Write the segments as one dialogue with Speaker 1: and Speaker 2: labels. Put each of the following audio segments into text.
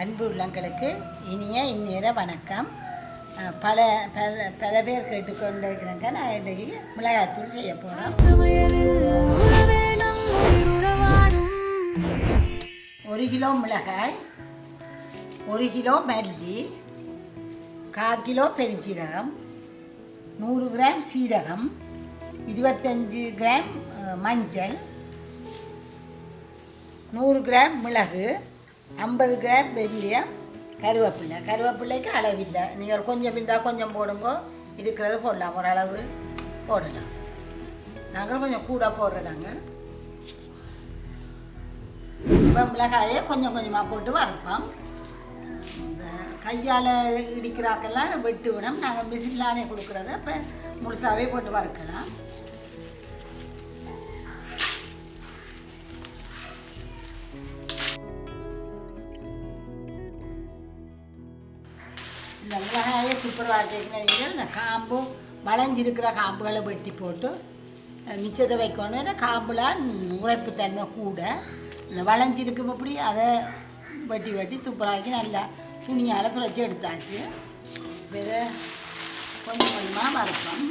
Speaker 1: அன்பு உள்ளங்களுக்கு இனிய இந்நேர வணக்கம். பல பல பேர் கேட்டுக்கொண்டிருக்கிறாங்க. நான் இன்றைக்கு மிளகாய்த்தூள் செய்ய போகிறோம். 1 கிலோ மிளகாய், 1 கிலோ மல்லி, 1/4 கிலோ பெருஞ்சீரகம், 100 கிராம் சீரகம், 25 கிராம் மஞ்சள், 100 கிராம் மிளகு, 50 கிராம் வெந்தயம், கருவேப்பிள்ளைக்கு அளவில்லை. நீங்கள் கொஞ்சம் இருந்தால் கொஞ்சம் போடுங்க, இருக்கிறது போடலாம், ஓரளவு போடலாம். நாங்கள் கொஞ்சம் கூட போடுறோம். நாங்கள் இப்போ மிளகாயை கொஞ்சம் கொஞ்சமாக போட்டு வறுப்போம். இந்த கையால் இடிக்கிறாக்கெல்லாம் வெட்டு விடும். நாங்கள் மிஷின்லானே கொடுக்குறத இப்போ முழுசாகவே போட்டு வறுக்கலாம். இந்த மிளகாயை துப்புரவாக்கிங்க. இந்த காம்பு வளைஞ்சிருக்கிற காம்புகளை வெட்டி போட்டு மிச்சத்தை வைக்கணும். ஏன்னா காம்புலாம் உரைப்பு தன்மை கூட. இந்த வளைஞ்சிருக்கும் அப்படி அதை வெட்டி துப்புரவாக்கி நல்லா துணியால் துளைச்சி எடுத்தாச்சு. இதை கொஞ்சம் கொஞ்சமாக வறுப்போம்.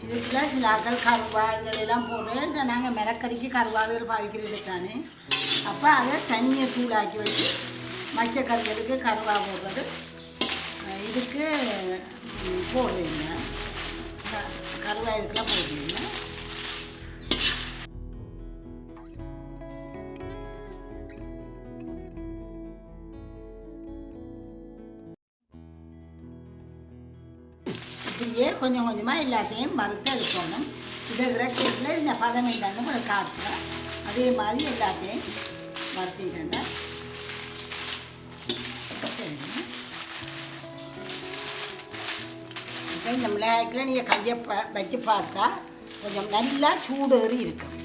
Speaker 1: இதுக்குள்ள சில ஆக்கள் கருவாதுகளெல்லாம் போட்டு நாங்கள் மிளக்கறிக்கு கருவாதுகள் பாவிக்கிறது தானே. அப்போ அதை தனியாக தூளாக்கி வச்சு மச்சக்கறிகளுக்கு கருவா போடுறது. இதுக்கு போடுவீங்க, கருவா இதுக்கெல்லாம் போடுவீங்க. இப்படியே கொஞ்சம் கொஞ்சமாக எல்லாத்தையும் வறுத்து எடுக்கணும். இதுகிற கேட்டில் இந்த பதம் இல்லைன்னு கூட காட்டுறேன். அதே மாதிரி எல்லாத்தையும் வறுத்திட்டேன். இப்போ இந்த மிளகாய்க்குள்ள நீங்கள் கையை வச்சு பார்த்தா கொஞ்சம் நல்லா சூடேறி இருக்கும்.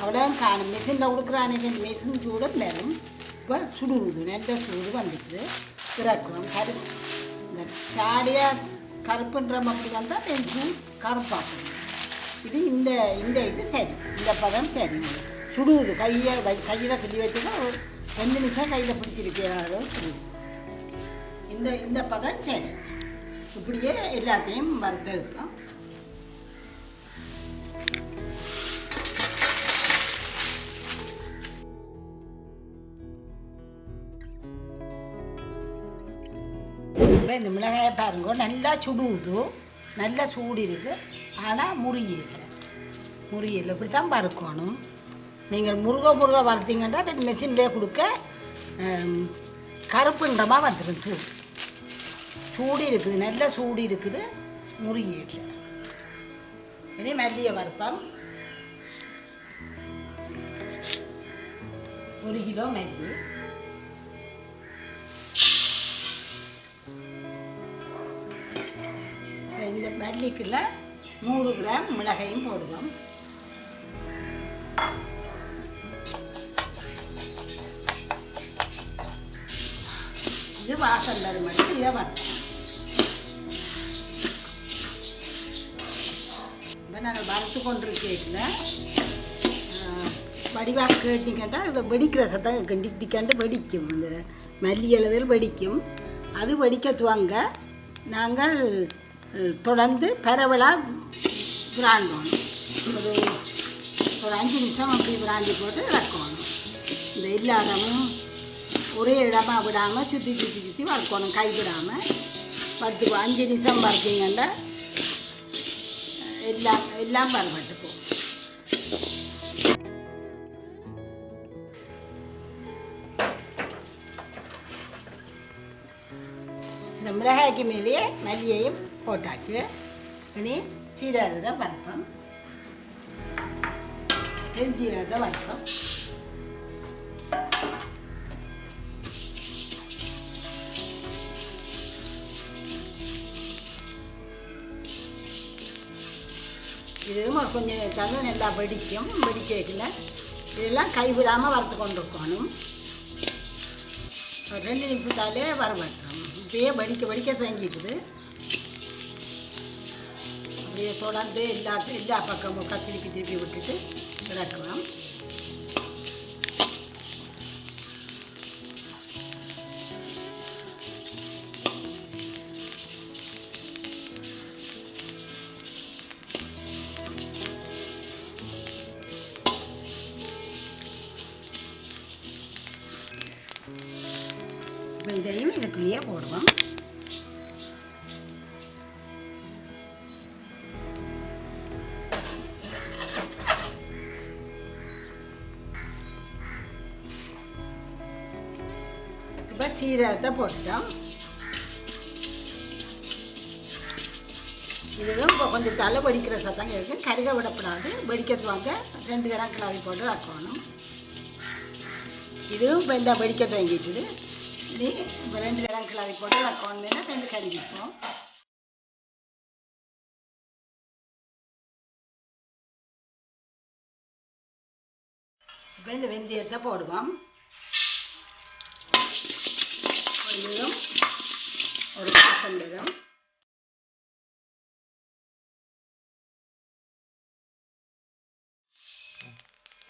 Speaker 1: அவ்வளோ காணும். மிஷினில் கொடுக்குறானே மிஷின் சூடு வரும். இப்போ சுடுகுது, நல்ல சூடு வந்துடுது. இறக்குவோம். இந்த சாடியாக கருப்புன்ற அப்படி வந்தால் கொஞ்சம் கருப்பாக்கணும். இது இந்த இது சரி, இந்த பதம் சரி. சுடுகுது. கையில் கிள்ளி வச்சுன்னா ஒரு 2 நிமிஷம் கையில் பிடிச்சிருக்கிறாரோ சுடுது. இந்த பதம் சரி. இப்படியே எல்லாத்தையும் வறுத்து எடுப்போம். இப்போ இந்த மிளகாயை பாருங்க, நல்லா சுடுது, நல்லா சூடு இருக்குது. ஆனால் முறியலை. இப்படி தான் வறுக்கணும். நீங்கள் முருக வறுத்தீங்கன்னா இப்போ மெஷின்லேயே கொடுக்க கருப்புன்றமாக வந்துடும். சூடு இருக்குது, நல்ல சூடு இருக்குது, முறியல. இனி மல்லியை வறுப்போம். 1 கிலோ மல்லி, இந்த மல்லிக்குள்ள 100 கிராம் மிளகையும் போடுவோம். இது வாசல் வரும் மட்டும் இதை வறுப்போம். இப்போ நாங்கள் வறுத்து கொண்டிருக்கேன். வடிவாக கேட்டிங்கன்னா இப்போ வெடிக்கிற சத்தம் டிக்கண்டு வெடிக்கும். இந்த மல்லி இலைகள் வெடிக்கும். அது வெடிக்க துவங்க நாங்கள் தொடர்ந்து பரவலாக விராண்டோணும். ஒரு 5 நிமிஷம் அப்படி விராண்டி போட்டு இறக்கணும். இந்த எல்லாரும் ஒரே இடமா விடாமல் சுற்றி வறுக்கணும். கை விடாமல் 5 நிமிஷம் வறுத்தீங்கன்னா எல்லாம் வறுபட்டு போகும். இந்த மிளகாய்க்கு மேலேயே மல்லியையும் போட்டாச்சு. இனி சீரகத்தை வறுப்போம். பெருஞ்சீரகத்தை வறுப்போம். இதுவும் கொஞ்சம் தலை நல்லா வெடிக்கும். வெடிக்கல இதெல்லாம் கைவிடாமல் வறுத்து கொண்டு இருக்கணும். 2 நிமிஷத்தாலே வரமாட்டோம். இப்படியே வெடிக்க துவங்கிட்டுது. அப்படியே தொடர்ந்து எல்லா பக்கமும் திருப்பி விட்டுட்டு இறக்கலாம். இதையும் இதுக்குள்ளேயே போடுவோம். இப்போ சீரகத்தை போட்டுட்டோம். இதுவும் இப்போ கொஞ்சம் தலை வடிக்கிற சத்தம் இருக்குது. கருக விடப்படாது. வெடிக்கிறது வாங்க 2 கிராம் கிளவி போட்டு ஆக்கணும். இதுவும் இப்போ இந்த வெடிக்க துவங்கிட்டுது. இது இப்போ 2 கிராம் கிளவி போட்டு ஆக்கணும்னா 2 கருகிப்போம். இப்போ இந்த வெந்தயத்தை போடுவோம். இதுவும் ஒரு பாசம் வரும்.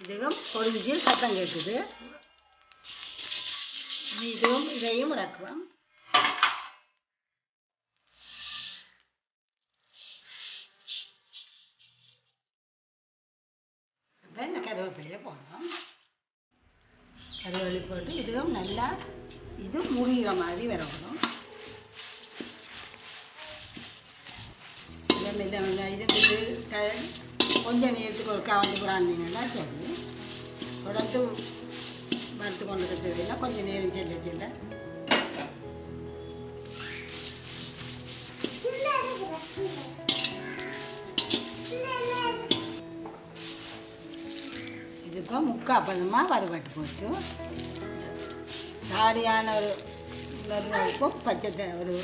Speaker 1: இதுவும் பொறிஞ்சு சத்தம் கேட்குது. இதுவும் இதையும் இறக்குவோம். இப்போ இந்த கருவேப்பிலையை போடுவோம். கருவேப்பிலை போட்டு இதுவும் நல்லா இது முறிகிற மாதிரி வரணும். இது கொஞ்சம் நேரத்துக்கு ஒரு கவர்ந்து புறாண்டிங்கன்னா சரி. தொடர்ந்து வறுத்து கொண்டு இருக்கிறதுனா கொஞ்சம் நேரம் செல்ல செல்ல இதுக்கும் முக்காப்பதமாக வறுபட்டு போட்டு சாடியான ஒரு உணர்வுக்கும் பச்சை ஒரு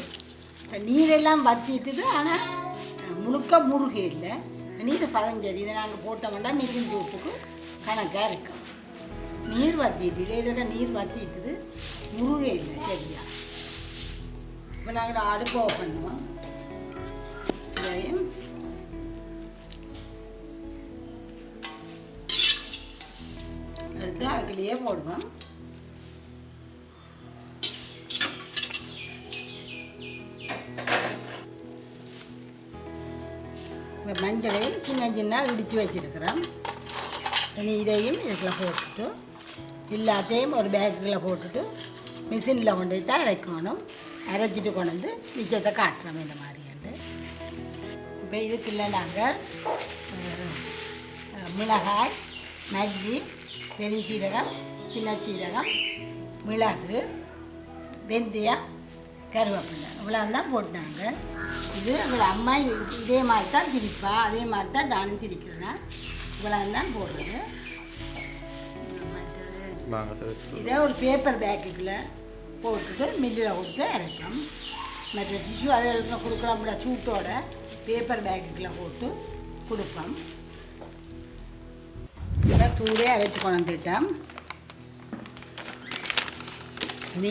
Speaker 1: நீரெல்லாம் வற்றிட்டுது. ஆனால் முழுக்க முருகை இல்லை, நீர் பதஞ்சரி. இதை நாங்கள் போட்டோம்னா மிஷின் சூட்டுக்கு கணக்காக இருக்கும். நீர் வற்றிட்டு இதோட நீர் வற்றிட்டுது, முருகை இல்லை சரியா. இப்போ நாங்கள் அடுப்பு ஆஃப் பண்ணுவோம். இதையும் எடுத்து அதுக்குள்ளேயே போடுவோம். இந்த மஞ்சளை சின்ன சின்ன இடித்து வச்சுருக்கிறோம். இனி இதையும் இதுக்குள்ள போட்டுட்டு எல்லாத்தையும் ஒரு பேக்குக்குள்ளே போட்டுட்டு மிஷினில் கொண்டு தான் அரைக்கணும். அரைச்சிட்டு கொண்டு வந்து மிச்சத்தை காட்டுறோம் இந்த மாதிரியாண்டு. இப்போ இதுக்குள்ள நாங்கள் மிளகாய், மல்லி, பெருஞ்சீரகம், சின்ன சீரகம், மிளகு, வெந்தயம், கருவேப்பிலை இவ்வளோதான் போட்டாங்க. இது எங்களோட அம்மா இதே மாதிரி தான் திரிப்பா, அதே மாதிரி தான் நானும் திரிக்கிறேன். இவ்வளோ தான் போடுறது. இதே ஒரு பேப்பர் பேக்குக்குள்ளே போட்டுட்டு மில்லில் கொடுத்து அரைப்போம். மற்ற டிஷ்யூ அதில் கொடுக்குறோம்ல சூட்டோட பேப்பர் பேக்குக்குள்ளே போட்டு கொடுப்போம். இதெல்லாம் தூரே அரைச்சி கொண்டுட்டோம்.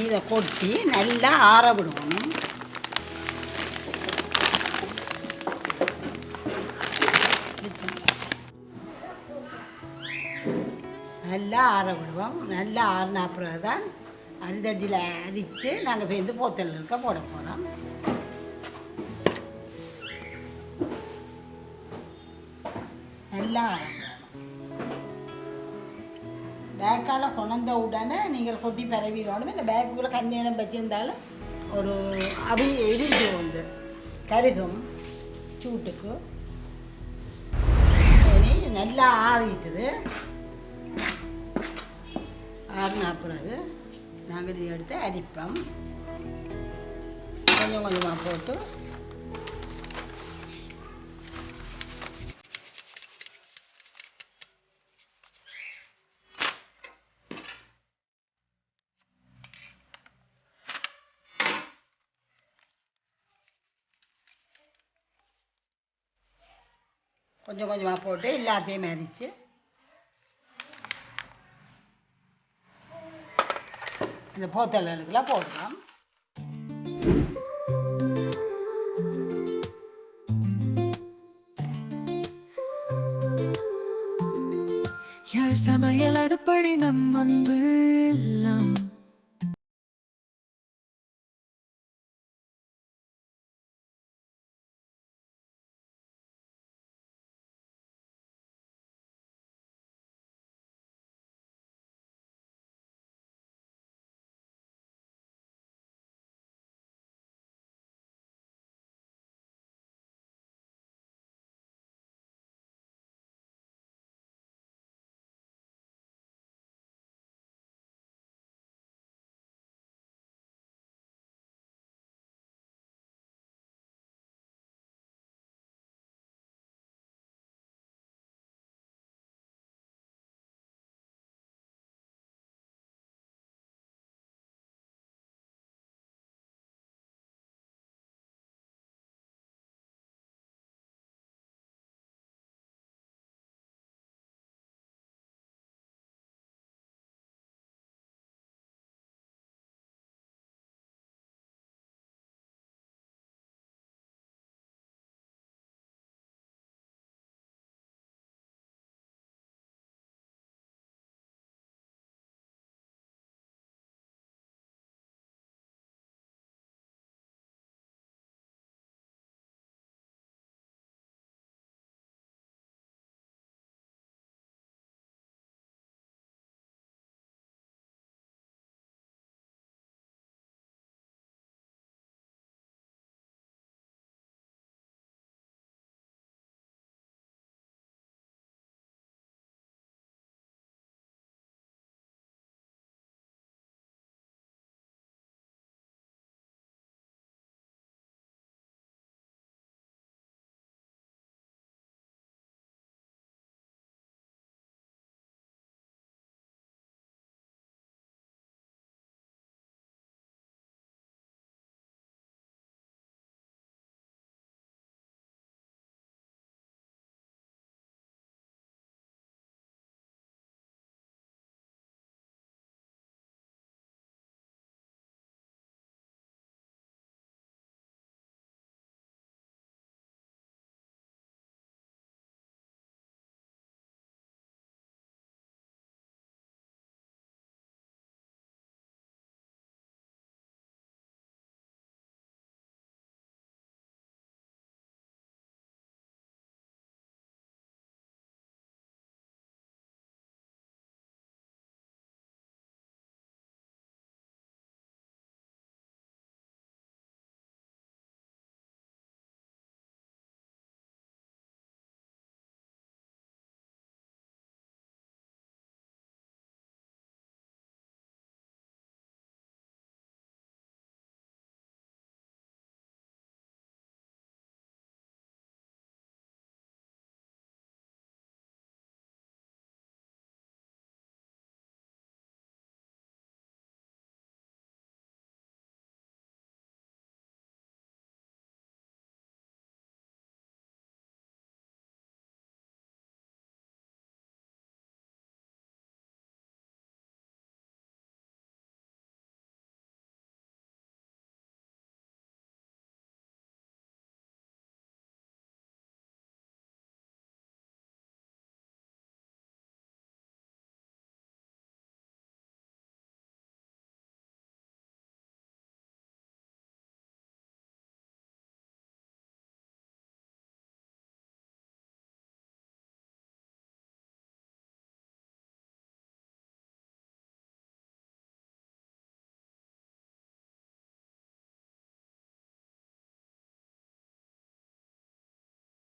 Speaker 1: இதை கொட்டி நல்லா ஆற விடணும். நல்லா ஆற விடுவோம். நல்லா ஆறின பிறகு தான் அரிதடியில் அரித்து நாங்கள் பேருந்து போத்தல் இருக்க போட போகிறோம். நல்லா ஆற பேக்கால் கொணந்த உடனே நீங்கள் கொட்டி பரவிடணும். இந்த பேக்குக்குள்ளே கண்ணீரம் வச்சுருந்தாலும் ஒரு எரிஞ்சு வந்து கருகும் சூட்டுக்கு. சரி, நல்லா ஆறிட்டுது. ஆறின பிறகு நாங்கள் இதை எடுத்து அரிப்போம். கொஞ்சம் கொஞ்சமாக போட்டு கொஞ்சம் கொஞ்சமாக போட்டு எல்லாத்தையும் அரித்து இந்த போத்தலுக்குலாம் போடலாம்.
Speaker 2: யாழ் சமையல் அடுப்படி நம் அன்பு எல்லாம்